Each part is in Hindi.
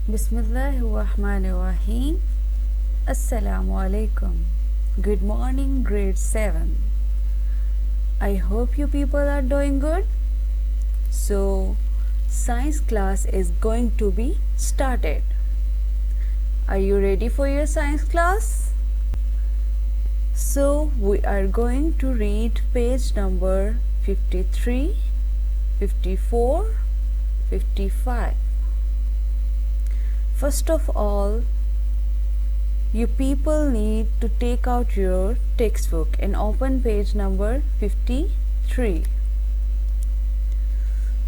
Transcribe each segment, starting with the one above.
Bismillahirrahmanirrahim. Assalamu alaikum. Good morning, grade 7. I hope you people are doing good. So, science class is going to be started. Are you ready for your science class? So, we are going to read page number 53, 54, 55. First of all, you people need to take out your textbook and open page number 53.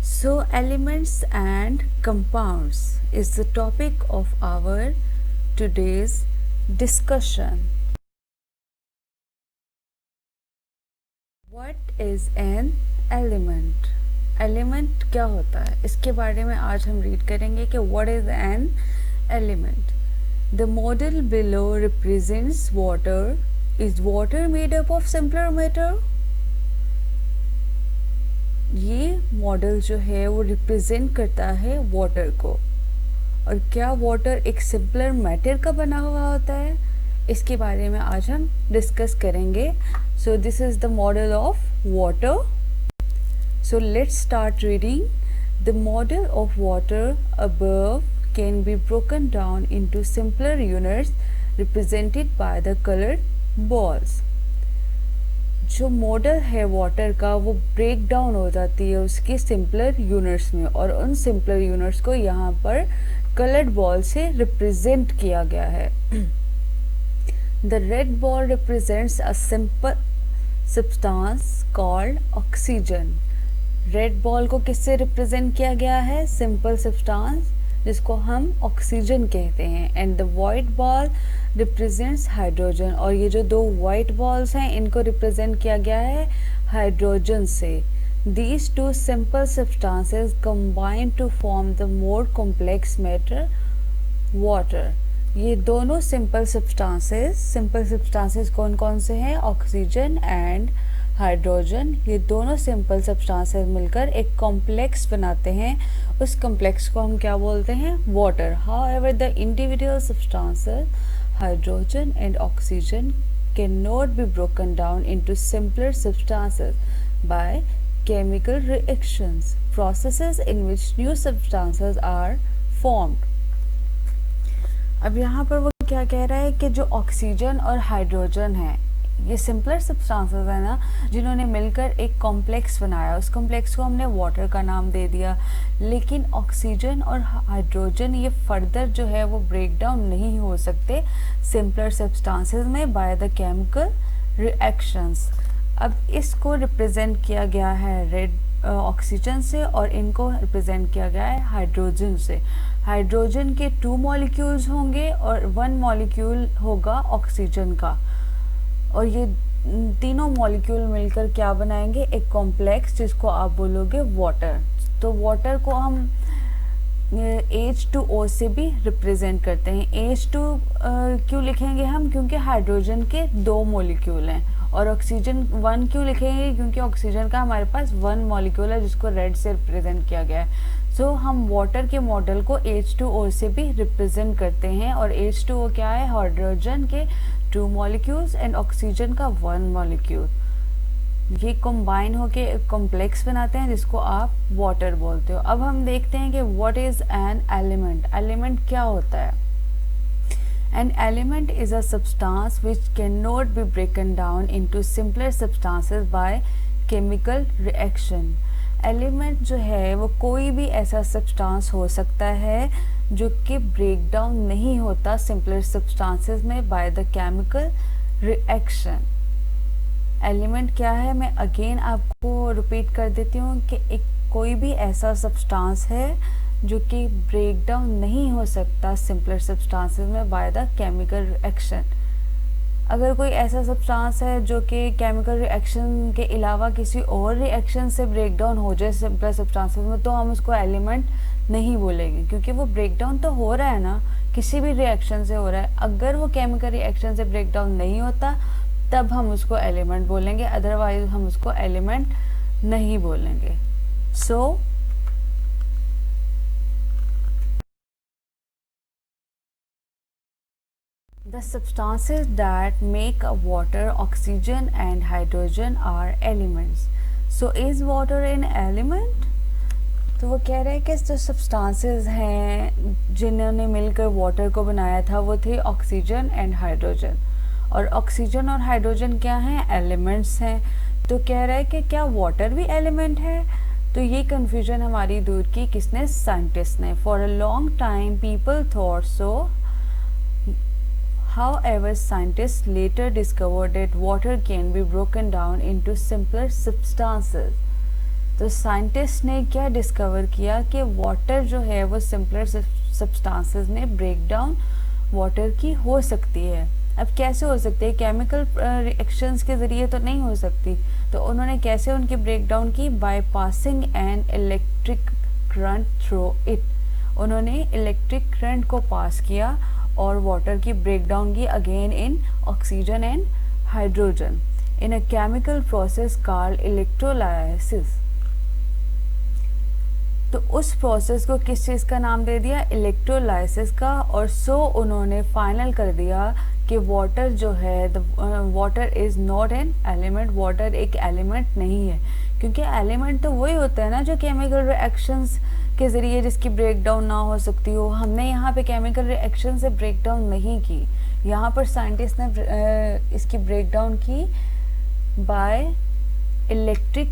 So, elements and compounds is the topic of our today's discussion. What is an element? Element क्या होता है, इसके बारे में आज हम रीड करेंगे कि what is an element. The model below represents water. Is water made up of simpler matter? ये मॉडल जो है वो रिप्रेजेंट करता है वाटर को. और क्या वाटर एक सिंपलर मैटर का बना हुआ होता है, इसके बारे में आज हम डिस्कस करेंगे. So this is the model of water. So let's start reading. The model of water above can be broken down into simpler units represented by the colored balls. जो मॉडल है वाटर का वो ब्रेक डाउन हो जाती है उसके सिंपलर यूनिट्स में, और उन सिंपलर यूनिट्स को यहाँ पर कलर्ड बॉल से रिप्रेजेंट किया गया है. The red ball represents a simple substance called oxygen. Red ball को किससे रिप्रेजेंट किया गया है? सिंपल सब्सटेंस जिसको हम ऑक्सीजन कहते हैं. And the white ball represents hydrogen. और ये जो दो वाइट बॉल्स हैं इनको रिप्रेजेंट किया गया है हाइड्रोजन से. These two simple substances combine to form the more complex matter water. ये दोनों सिंपल सब्सटेंसेस कौन कौन से हैं? Oxygen and hydrogen. ये दोनों सिंपल सब्सटेंसेस मिलकर एक कॉम्प्लेक्स बनाते हैं. उस कॉम्प्लेक्स को हम क्या बोलते हैं? Water. However the individual substances hydrogen and oxygen can not be broken down into simpler substances by chemical reactions, processes in which new substances are formed. अब यहाँ पर वो क्या कह रहा है कि जो ऑक्सीजन और हाइड्रोजन है ये सिंपलर सब्सटेंसेस है ना, जिन्होंने मिलकर एक कॉम्प्लेक्स बनाया. उस कॉम्प्लेक्स को हमने वाटर का नाम दे दिया. लेकिन ऑक्सीजन और हाइड्रोजन ये फर्दर जो है वो ब्रेक डाउन नहीं हो सकते सिंपलर सब्सटेंसेस में बाय द केमिकल रिएक्शंस. अब इसको रिप्रेजेंट किया गया है रेड ऑक्सीजन से और इनको रिप्रेजेंट किया गया है हाइड्रोजन से. हाइड्रोजन के 2 मॉलिक्यूल्स होंगे और 1 मॉलिक्यूल होगा ऑक्सीजन का. और ये तीनों मॉलिक्यूल मिलकर क्या बनाएंगे? एक कॉम्प्लेक्स जिसको आप बोलोगे वाटर. तो वाटर को हम H2O से भी रिप्रेजेंट करते हैं. H2 क्यों लिखेंगे हम? क्योंकि हाइड्रोजन के 2 मॉलिक्यूल हैं. और ऑक्सीजन 1 क्यों लिखेंगे? क्योंकि ऑक्सीजन का हमारे पास 1 मॉलिक्यूल है जिसको रेड से रिप्रेजेंट किया गया है. सो हम वाटर के मॉडल को H2O से भी रिप्रेजेंट करते हैं. और H2O क्या है? हाइड्रोजन के 2 मॉलिक्यूल्स एंड ऑक्सीजन का 1 मॉलिक्यूल. ये कंबाइन होके एक कॉम्प्लेक्स बनाते हैं जिसको आप वाटर बोलते हो. अब हम देखते हैं कि what is an element. Element क्या होता है? An element is a substance which cannot be broken down into simpler substances by chemical reaction. Element जो है वो कोई भी ऐसा सब्सटेंस हो सकता है जो कि ब्रेक डाउन नहीं होता सिंपलर सब्सटेंसेस में by the chemical reaction. Element क्या है? मैं अगेन आपको रिपीट कर देती हूँ कि एक कोई भी ऐसा सब्सटेंस है जो कि ब्रेक डाउन नहीं हो सकता सिंपलर सब्सटेंसेस में बाय द केमिकल रिएक्शन. अगर कोई ऐसा सब्सटेंस है जो कि केमिकल रिएक्शन के अलावा किसी और रिएक्शन से ब्रेक डाउन हो जाए सिंपलर सब्सटेंसेस में, तो हम उसको एलिमेंट नहीं बोलेंगे, क्योंकि वो ब्रेक डाउन तो हो रहा है ना, किसी भी रिएक्शन से हो रहा है. अगर वो केमिकल रिएक्शन से ब्रेक डाउन नहीं होता तब हम उसको एलिमेंट बोलेंगे, अदरवाइज हम उसको एलिमेंट नहीं बोलेंगे. सो The substances that make up water, oxygen and hydrogen are elements. So is water an element? तो वो कह रहे हैं कि जो सब्सटेंसेस हैं जिन्होंने मिलकर वाटर को बनाया था वो थे ऑक्सीजन एंड हाइड्रोजन, और ऑक्सीजन और हाइड्रोजन क्या हैं? एलिमेंट्स हैं। तो कह रहा है कि क्या वाटर भी एलिमेंट है? तो ये कन्फ्यूजन हमारी दूर की किसने? साइंटिस्ट ने। For a long time people thought so, however scientists later discovered that water can be broken down into simpler substances. तो साइंटिस्ट ने क्या डिस्कवर किया कि वाटर जो है वो सिंपलर सब्सटेंसेस में ब्रेक डाउन वाटर की हो सकती है। अब कैसे हो सकती है? केमिकल रिएक्शंस के ज़रिए तो नहीं हो सकती। तो उन्होंने कैसे उनकी ब्रेक डाउन की? By passing an electric current through it. उन्होंने इलेक्ट्रिक करंट को पास किया और वाटर की ब्रेक डाउन की again in oxygen and hydrogen in a chemical process called electrolysis. तो उस प्रोसेस को किस चीज़ का नाम दे दिया? इलेक्ट्रोलाइसिस का। और सो उन्होंने फाइनल कर दिया कि वाटर जो है water is not an element, water एक एलिमेंट नहीं है। क्योंकि एलिमेंट तो वही होता है ना जो केमिकल रिएक्शंस के ज़रिए जिसकी ब्रेक डाउन ना हो सकती हो। हमने यहाँ पे केमिकल रिएक्शन से ब्रेक डाउन नहीं की, यहाँ पर साइंटिस्ट ने इसकी ब्रेक डाउन की बाय इलेक्ट्रिक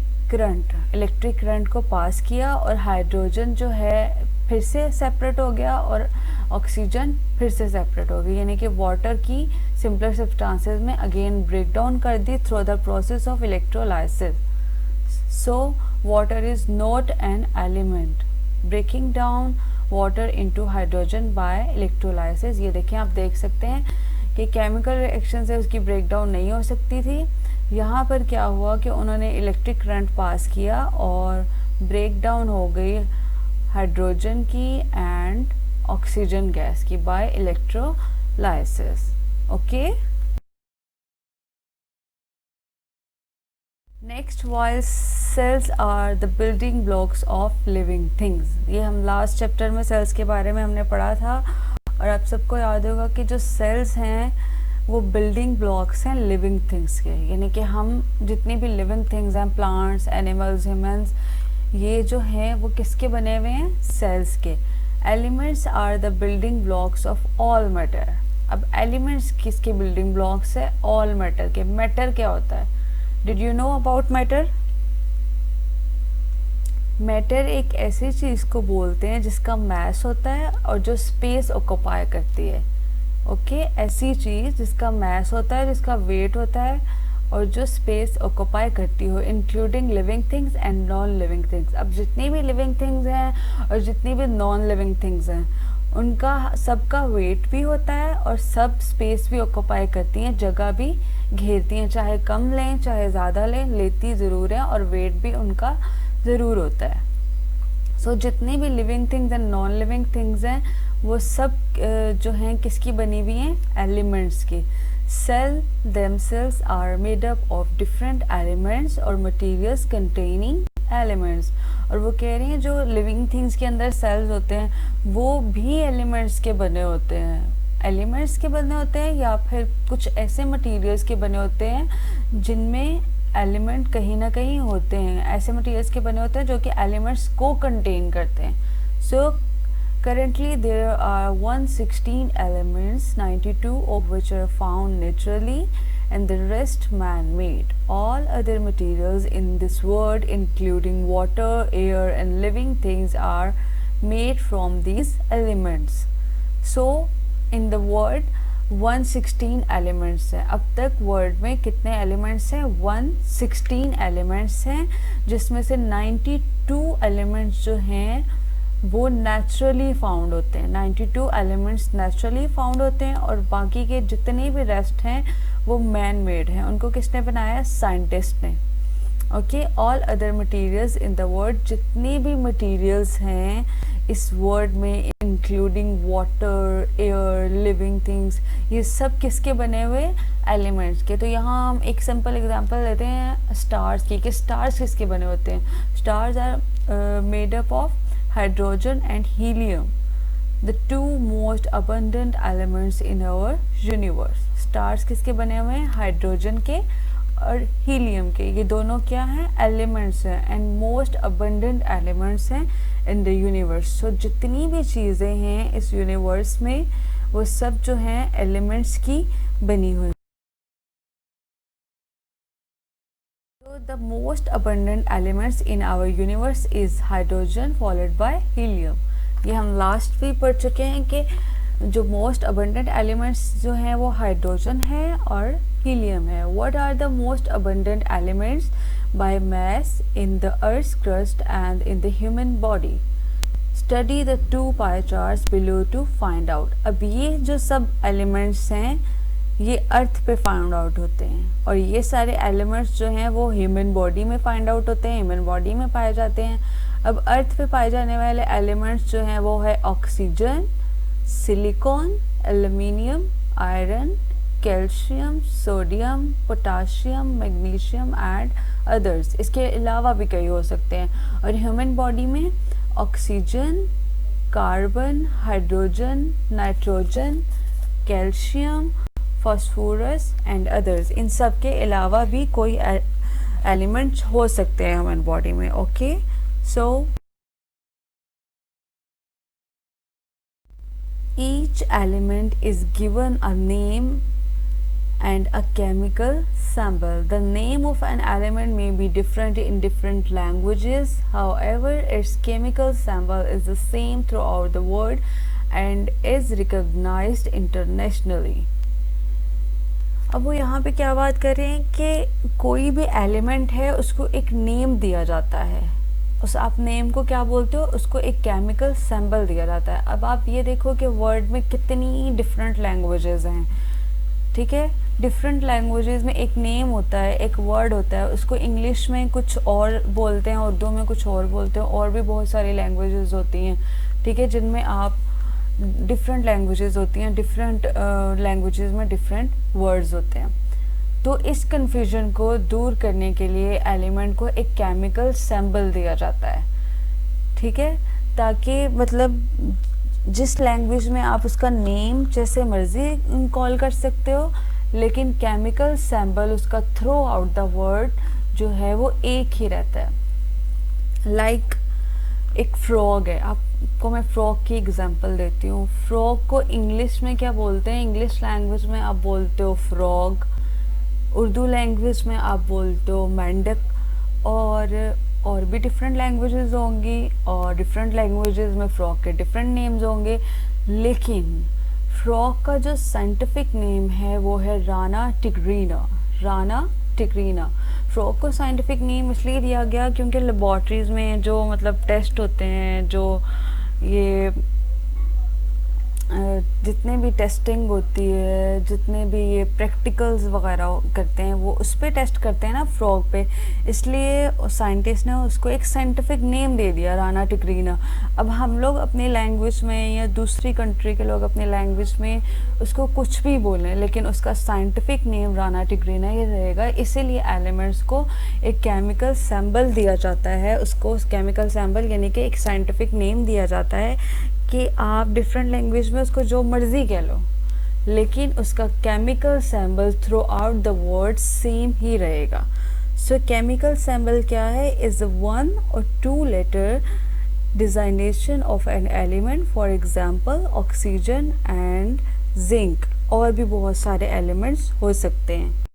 करंट को पास किया, और हाइड्रोजन जो है फिर से सेपरेट हो गया और ऑक्सीजन फिर से सेपरेट हो गई, यानी कि वाटर की सिंपलर सब्सटेंसेस में अगेन ब्रेक डाउन कर दी through the process of electrolysis. So water is not an element. Breaking down water into hydrogen by electrolysis. ये देखिए, आप देख सकते हैं कि केमिकल रिएक्शन से उसकी ब्रेक डाउन नहीं हो सकती थी। यहाँ पर क्या हुआ कि उन्होंने इलेक्ट्रिक करंट पास किया और ब्रेक डाउन हो गई हाइड्रोजन की एंड ऑक्सीजन गैस की by electrolysis. Okay, next, while cells are the building blocks of living things. ये हम लास्ट चैप्टर में सेल्स के बारे में हमने पढ़ा था, और आप सबको याद होगा कि जो सेल्स हैं वो बिल्डिंग ब्लॉक्स हैं लिविंग थिंग्स के। यानी कि हम जितनी भी लिविंग थिंग्स हैं, प्लांट्स, एनिमल्स, ह्यूमंस, ये जो हैं वो किसके बने हुए हैं? सेल्स के। Elements are the building blocks of all matter. अब एलिमेंट्स किसके बिल्डिंग ब्लॉक्स है? ऑल मैटर के। मैटर क्या होता है? Did you know about matter? Matter एक ऐसी चीज़ को बोलते हैं जिसका मास होता है और जो स्पेस ऑक्यूपाई करती है। ओके, ऐसी चीज़ जिसका मास होता है, जिसका वेट होता है और जो स्पेस ऑक्यूपाई करती हो, including living things and non living things. अब जितनी भी लिविंग थिंग्स हैं और जितनी भी नॉन लिविंग थिंग्स हैं उनका सबका वेट भी होता है और सब स्पेस भी ऑक्यूपाई करती हैं, जगह भी घेरती हैं। चाहे कम लें चाहे ज़्यादा लें, लेती ज़रूर है और वेट भी उनका ज़रूर होता है। सो जितनी भी living things and non living things हैं वो सब जो हैं किसकी बनी हुई हैं? एलिमेंट्स की। Cell themselves are made up of different elements और materials containing elements। और वो कह रही हैं जो लिविंग थिंग्स के अंदर सेल्स होते हैं वो भी एलिमेंट्स के बने होते हैं। एलिमेंट्स के बने होते हैं या फिर कुछ ऐसे मटेरियल्स के बने होते हैं जिनमें एलिमेंट कहीं ना कहीं होते हैं। ऐसे मटेरियल्स के बने होते हैं जो कि एलिमेंट्स को कंटेन करते हैं। सो currently there are 116 elements, 92 of which are found naturally and the rest man-made. All other materials in this world including water, air and living things are made from these elements. So in the world 116 elements हैं। अब तक वर्ल्ड में कितने एलिमेंट्स हैं? 116 एलिमेंट्स हैं, जिसमें से 92 एलिमेंट्स जो हैं वो नेचुरली फाउंड होते हैं। 92 एलिमेंट्स नेचुरली फाउंड होते हैं और बाकी के जितने भी रेस्ट हैं वो मैन मेड हैं। उनको किसने बनाया? साइंटिस्ट ने। Okay, all other materials in the world, जितनी भी मटेरियल्स हैं इस वर्ल्ड में including water, air, living things, ये सब किसके बने हुए? एलिमेंट्स के। तो यहाँ हम एक सिंपल एग्जांपल लेते हैं स्टार्स की कि स्टार्स किसके बने होते हैं? Stars are made up of hydrogen and helium. The two most abundant elements in our universe. Stars किसके बने हुए हैं? हाइड्रोजन के और हीलियम के। ये दोनों क्या हैं? एलिमेंट्स हैं एंड मोस्ट अबंडेंट एलिमेंट्स हैं इन द यूनिवर्स। सो जितनी भी चीज़ें हैं इस यूनिवर्स में वो सब जो हैं एलिमेंट्स की बनी हुई। The most abundant elements in our universe is hydrogen followed by helium। ये हम लास्ट भी पढ़ चुके हैं कि जो मोस्ट abundant elements जो हैं वो हाइड्रोजन है और हीलियम है। What are the most abundant elements by mass in the earth's crust and in the human body? Study the two pie charts below to find out। अब ये जो सब elements हैं ये अर्थ पे फाइंड आउट होते हैं और ये सारे एलिमेंट्स जो हैं वो ह्यूमन बॉडी में फाइंड आउट होते हैं, ह्यूमन बॉडी में पाए जाते हैं। अब अर्थ पे पाए जाने वाले एलिमेंट्स जो हैं वो है oxygen, silicon, aluminium, iron, calcium, sodium, potassium, magnesium and others. इसके अलावा भी कई हो सकते हैं। और ह्यूमन बॉडी में oxygen, carbon, hydrogen, nitrogen, calcium, phosphorus and others, इन सब के अलावा भी कोई एलिमेंट्स हो सकते हैं ह्यूमन बॉडी में। Okay, so each element is given a name and a chemical symbol. The name of an element may be different in different languages. However, its chemical symbol is the same throughout the world and is recognized internationally. अब वो यहाँ पे क्या बात कर रहे हैं कि कोई भी एलिमेंट है उसको एक नेम दिया जाता है, उस आप नेम को क्या बोलते हो? उसको एक केमिकल सिंबल दिया जाता है। अब आप ये देखो कि वर्ड में कितनी डिफरेंट लैंग्वेजेस हैं, ठीक है। डिफरेंट लैंग्वेजेस में एक नेम होता है, एक वर्ड होता है, उसको इंग्लिश में कुछ और बोलते हैं, उर्दू में कुछ और बोलते हैं, और भी बहुत सारी लैंग्वेजेस होती हैं, ठीक है, जिनमें आप डिफरेंट लैंग्वेजेस होती हैं, डिफरेंट लैंग्वेजेस में डिफरेंट वर्ड्स होते हैं। तो इस कन्फ्यूजन को दूर करने के लिए एलिमेंट को एक केमिकल सिंबल दिया जाता है, ठीक है, ताकि मतलब जिस लैंग्वेज में आप उसका नेम जैसे मर्जी कॉल कर सकते हो, लेकिन केमिकल सिंबल उसका थ्रू आउट द वर्ड जो है वो एक ही रहता है। लाइक एक फ्रॉग है, आपको मैं फ्रॉग की एग्जांपल देती हूँ। फ्रॉग को इंग्लिश में क्या बोलते हैं? इंग्लिश लैंग्वेज में आप बोलते हो फ्रॉग, उर्दू लैंग्वेज में आप बोलते हो मेंढक, और भी डिफरेंट लैंग्वेजेस होंगी, और डिफरेंट लैंग्वेजेस में फ्रॉग के डिफरेंट नेम्स होंगे। लेकिन फ्रॉग का जो साइंटिफिक नेम है वो है Rana tigrina. Rana tigrina frog को साइंटिफिक नेम इसलिए दिया गया क्योंकि लेबॉर्ट्रीज में जो मतलब टेस्ट होते हैं, जो ये जितने भी टेस्टिंग होती है, जितने भी ये प्रैक्टिकल्स वगैरह करते हैं, वो उस पर टेस्ट करते हैं ना फ्रॉग पे, इसलिए साइंटिस्ट ने उसको एक साइंटिफिक नेम दे दिया राना टिग्रीना। अब हम लोग अपनी लैंग्वेज में या दूसरी कंट्री के लोग अपनी लैंग्वेज में उसको कुछ भी बोलें, लेकिन उसका साइंटिफिक नेम राना टिग्रीना ही रहेगा। इसीलिए एलिमेंट्स को एक केमिकल सिंबल दिया जाता है, उसको केमिकल सिंबल यानी कि एक साइंटिफिक नेम दिया जाता है कि आप डिफरेंट लैंग्वेज में उसको जो मर्जी कह लो, लेकिन उसका chemical symbol throughout the world same ही रहेगा। सो केमिकल सिंबल क्या है? Is one or two letter designation of an element, for example oxygen and zinc. और भी बहुत सारे एलिमेंट्स हो सकते हैं।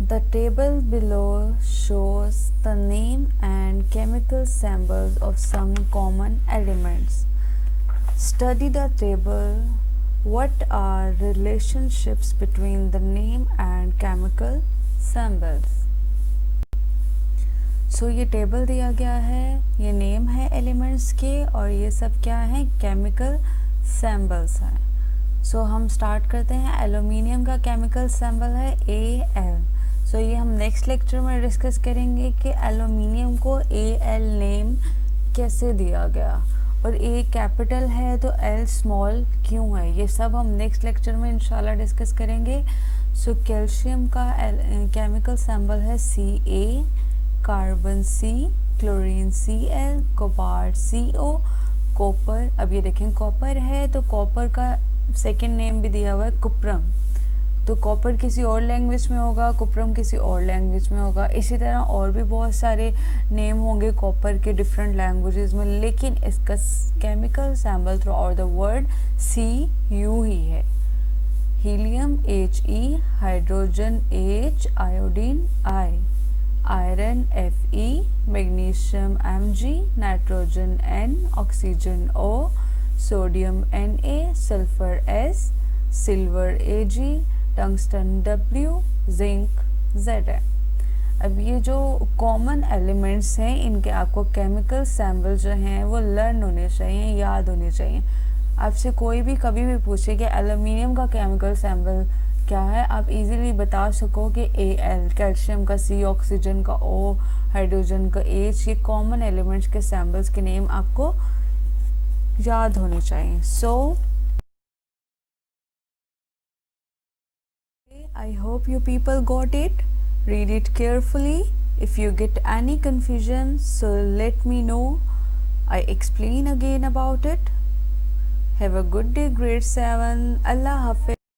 The table below shows the name and chemical symbols of some common elements. Study the table. What are relationships between the name and chemical symbols? So ये टेबल दिया गया है, ये नेम है एलिमेंट्स के, और ये सब क्या है? केमिकल सिंबल्स हैं। सो हम स्टार्ट करते हैं। एल्युमिनियम का केमिकल सिंबल है Al। सो ये हम नेक्स्ट लेक्चर में डिस्कस करेंगे कि एल्युमिनियम को Al नेम कैसे दिया गया, और A कैपिटल है तो L स्मॉल क्यों है। ये सब हम नेक्स्ट लेक्चर में इंशाल्लाह डिस्कस करेंगे। सो कैल्शियम का केमिकल सिंबल है Ca, carbon C, chlorine Cl, cobalt CO, copper, अब ये देखें कॉपर है तो कॉपर का सेकंड नेम भी दिया हुआ है कुप्रम, तो कॉपर किसी और लैंग्वेज में होगा, कुप्रम किसी और लैंग्वेज में होगा। इसी तरह और भी बहुत सारे नेम होंगे कॉपर के डिफरेंट लैंग्वेजेस में, लेकिन इसका chemical symbol throughout the world Cu ही है। Helium He, hydrogen H, iodine I, iron Fe, magnesium Mg, nitrogen N, oxygen O, sodium Na, sulphur S, silver Ag, tungsten W, zinc Za। अब ये जो कॉमन एलिमेंट्स हैं इनके आपको केमिकल सिंबल जो हैं वो लर्न होने चाहिए, याद होने चाहिए। आपसे कोई भी कभी भी पूछे कि एल्युमिनियम का केमिकल सिंबल क्या है, आप इजीली बता सको कि Al, कैल्शियम का C, ऑक्सीजन का O, हाइड्रोजन का H, ये कॉमन एलिमेंट्स के सिंबल्स के नेम आपको याद होने चाहिए। सो I hope you people got it. Read it carefully. If you get any confusion, so let me know. I explain again about it. Have a good day, grade 7. Allah Hafiz.